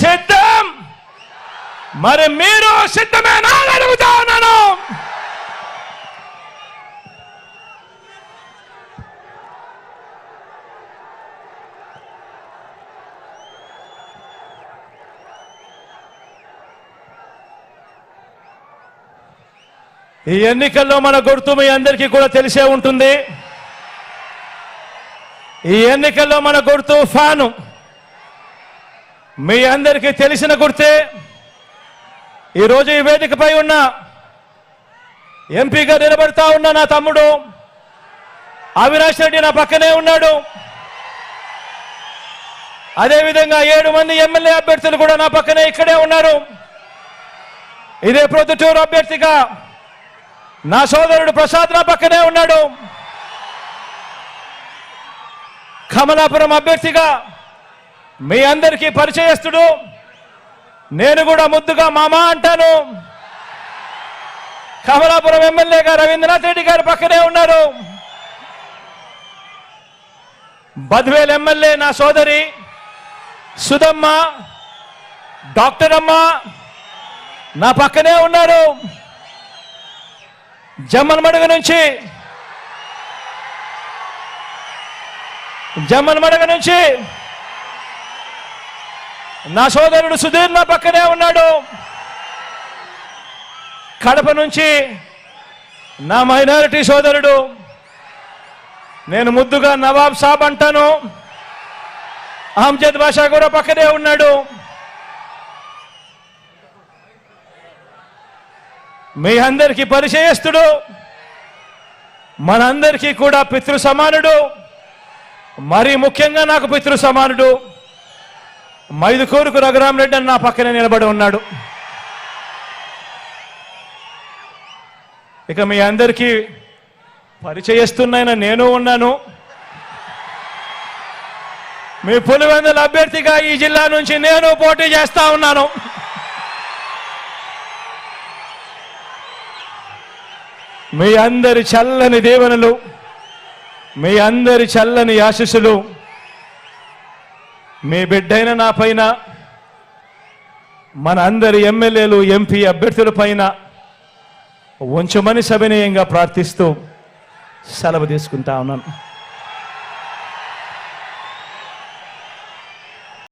సిద్ధం. మరి మీరు సిద్ధమేనా అడుగుతా ఉన్నాను. ఈ ఎన్నికల్లో మన గుర్తు మీ అందరికీ కూడా తెలిసే ఉంటుంది. ఈ ఎన్నికల్లో మన గుర్తు ఫ్యాను. మీ అందరికీ తెలిసిన గుర్తే. ఈరోజు ఈ వేదికపై ఉన్న ఎంపీగా నిలబడతా ఉన్న నా తమ్ముడు అవినాష్ రెడ్డి నా పక్కనే ఉన్నాడు. అదేవిధంగా 7 మంది ఎమ్మెల్యే అభ్యర్థులు కూడా నా పక్కనే ఇక్కడే ఉన్నారు. ఇదే ప్రొద్దుటూరు అభ్యర్థిగా నా సోదరుడు ప్రసాద్ నా పక్కనే ఉన్నాడు. కమలాపురం అభ్యర్థిగా మీ అందరికీ పరిచయస్తుడు, నేను కూడా ముద్దుగా మామ అంటాను. కమలాపురం ఎమ్మెల్యేగా రవీంద్రనాథ్ రెడ్డి గారు పక్కనే ఉన్నారు. బద్వేల్ ఎమ్మెల్యే నా సోదరి సుధమ్మ, డాక్టర్ అమ్మ నా పక్కనే ఉన్నారు. జమ్మన్మడుగు నుంచి నా సోదరుడు సుధీర్ నా పక్కనే ఉన్నాడు. కడప నుంచి నా మైనారిటీ సోదరుడు, నేను ముద్దుగా నవాబ్ సాబ్ అంటాను, అహ్మద్ బాషా కూడా పక్కనే ఉన్నాడు. మీ అందరికీ పరిచయస్తుడు, మనందరికీ కూడా పితృ సమానుడు, మరీ ముఖ్యంగా నాకు పితృ సమానుడు మైదుకూరుకు రఘురామరెడ్డి అని నా పక్కనే నిలబడి ఉన్నాడు. ఇక మీ అందరికీ పరిచయస్తున్న నేను ఉన్నాను. మీ పులివెందుల అభ్యర్థిగా ఈ జిల్లా నుంచి నేను పోటీ చేస్తా ఉన్నాను. మీ అందరి చల్లని దీవెనలు, మీ అందరి చల్లని ఆశీస్సులు మీ బిడ్డైన నా పైన, మన అందరి ఎమ్మెల్యేలు ఎంపీ అభ్యర్థుల పైన ఉంచమని సవినయంగా ప్రార్థిస్తూ సెలవు తీసుకుంటా ఉన్నాను.